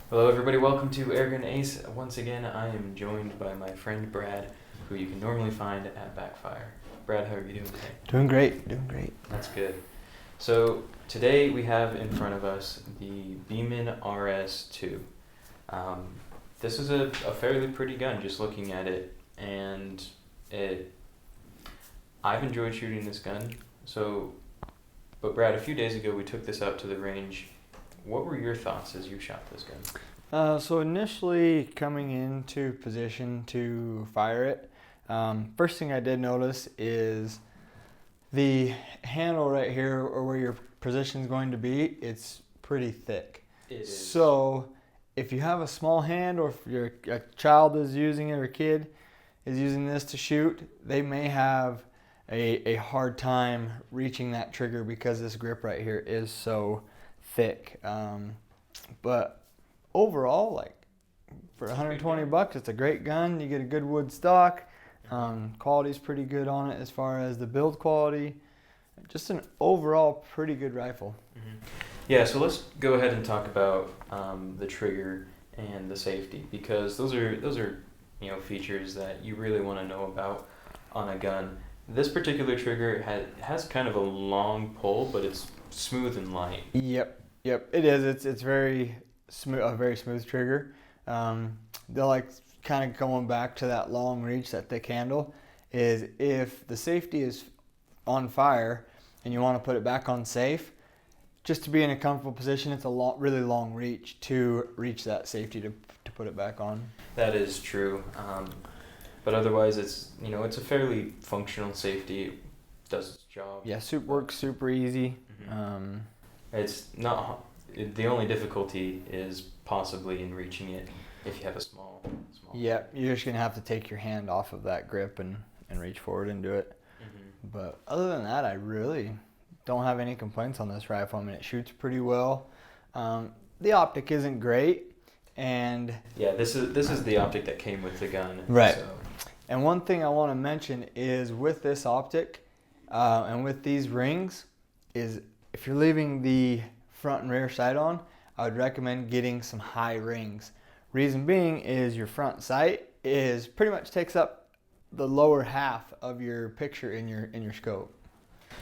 Hello everybody, welcome to Airgun Ace. Once again, I am joined by my friend Brad, who you can normally find at Backfire. Brad, how are you doing today? Doing great. That's good. So today we have in front of us the Beeman RS2. This is a fairly pretty gun, just looking at it, and I've enjoyed shooting this gun. But Brad, a few days ago we took this out to the range. What were your thoughts as you shot this gun? So initially coming into position to fire it, first thing I did notice is the handle right here, or where your position is going to be, it's pretty thick. It is. So if you have a small hand, or if a child is using it, or a kid is using this to shoot, they may have a hard time reaching that trigger because this grip right here is so thick. But overall, like for 120 bucks, it's a great gun. You get a good wood stock. Quality's pretty good on it as far as the build quality. Just an overall pretty good rifle. Mm-hmm. Yeah, so let's go ahead and talk about the trigger and the safety, because those are features that you really want to know about on a gun. This particular trigger has kind of a long pull, but it's smooth and light. Yep, it is. It's very smooth, a very smooth trigger. They're like kind of going back to that long reach, that thick handle. Is if the safety is on fire and you want to put it back on safe, just to be in a comfortable position, it's a really long reach to reach that safety to put it back on. That is true. But otherwise, it's a fairly functional safety. It does its job. Yeah, works super easy. Mm-hmm. It's not. The only difficulty is possibly in reaching it if you have a small. Yeah, you're just gonna have to take your hand off of that grip and reach forward and do it. Mm-hmm. But other than that, I really don't have any complaints on this rifle. I mean, it shoots pretty well. The optic isn't great, and yeah, this is the optic that came with the gun. Right. So. And one thing I want to mention is with this optic and with these rings, is if you're leaving the front and rear sight on, I would recommend getting some high rings. Reason being is your front sight is pretty much takes up the lower half of your picture in your scope.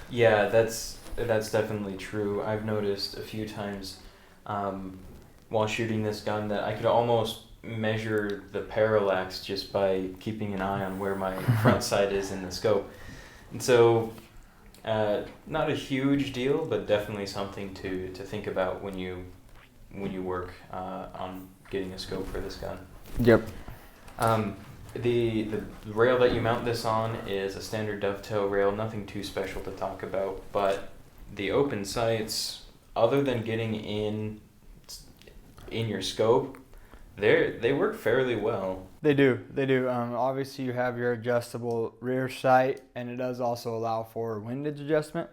Yeah, that's definitely true. I've noticed a few times while shooting this gun that I could almost measure the parallax just by keeping an eye on where my front sight is in the scope. And so not a huge deal, but definitely something to think about when you work on getting a scope for this gun. Yep. The rail that you mount this on is a standard dovetail rail, nothing too special to talk about, but the open sights, other than getting in your scope, they work fairly well. They do. Obviously, you have your adjustable rear sight, and it does also allow for windage adjustment.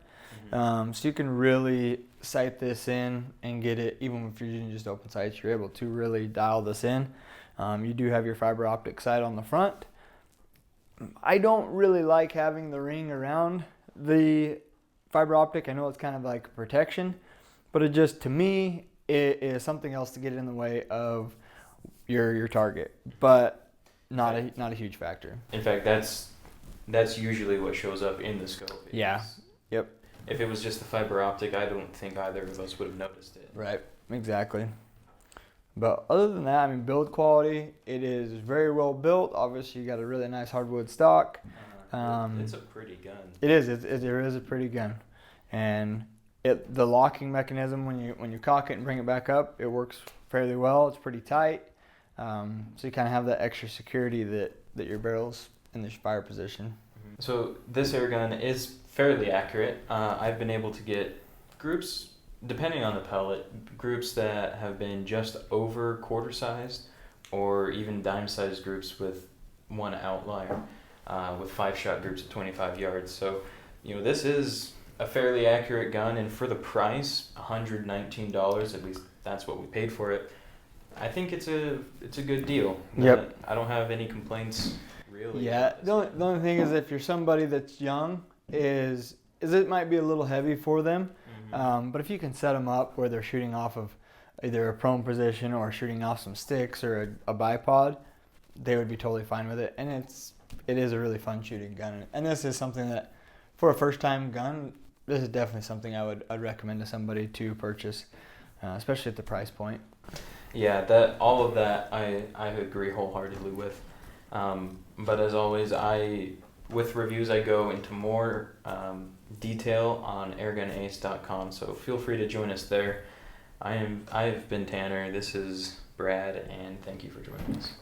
Mm-hmm. So you can really sight this in and get it, even if you're using just open sights, you're able to really dial this in. You do have your fiber optic sight on the front. I don't really like having the ring around the fiber optic. I know it's kind of like protection, but it just, to me, it is something else to get in the way of your target, but not a huge factor. In fact, that's usually what shows up in the scope. Yeah. Yep. If it was just the fiber optic, I don't think either of us would have noticed it. Right. Exactly. But other than that, I mean, build quality, it is very well built. Obviously, you got a really nice hardwood stock. It's a pretty gun. It is. It is a pretty gun, and the locking mechanism, when you cock it and bring it back up, it works fairly well. It's pretty tight. So you kind of have that extra security that your barrel's in this fire position. Mm-hmm. So this air gun is fairly accurate. I've been able to get groups, depending on the pellet, groups that have been just over quarter sized, or even dime sized groups with one outlier, with 5-shot groups at 25 yards. So, this is a fairly accurate gun, and for the price, $119, at least that's what we paid for it. I think it's a good deal. Yep. I don't have any complaints, really. Yeah. The only thing is, if you're somebody that's young, is it might be a little heavy for them. Mm-hmm. But if you can set them up where they're shooting off of either a prone position or shooting off some sticks or a bipod, they would be totally fine with it. And it is a really fun shooting gun. And this is something that, for a first time gun, this is definitely something I'd recommend to somebody to purchase, especially at the price point. Yeah, that all of that I agree wholeheartedly with. But as always, with reviews I go into more detail on airgunace.com, so feel free to join us there. I've been Tanner, this is Brad, and thank you for joining us.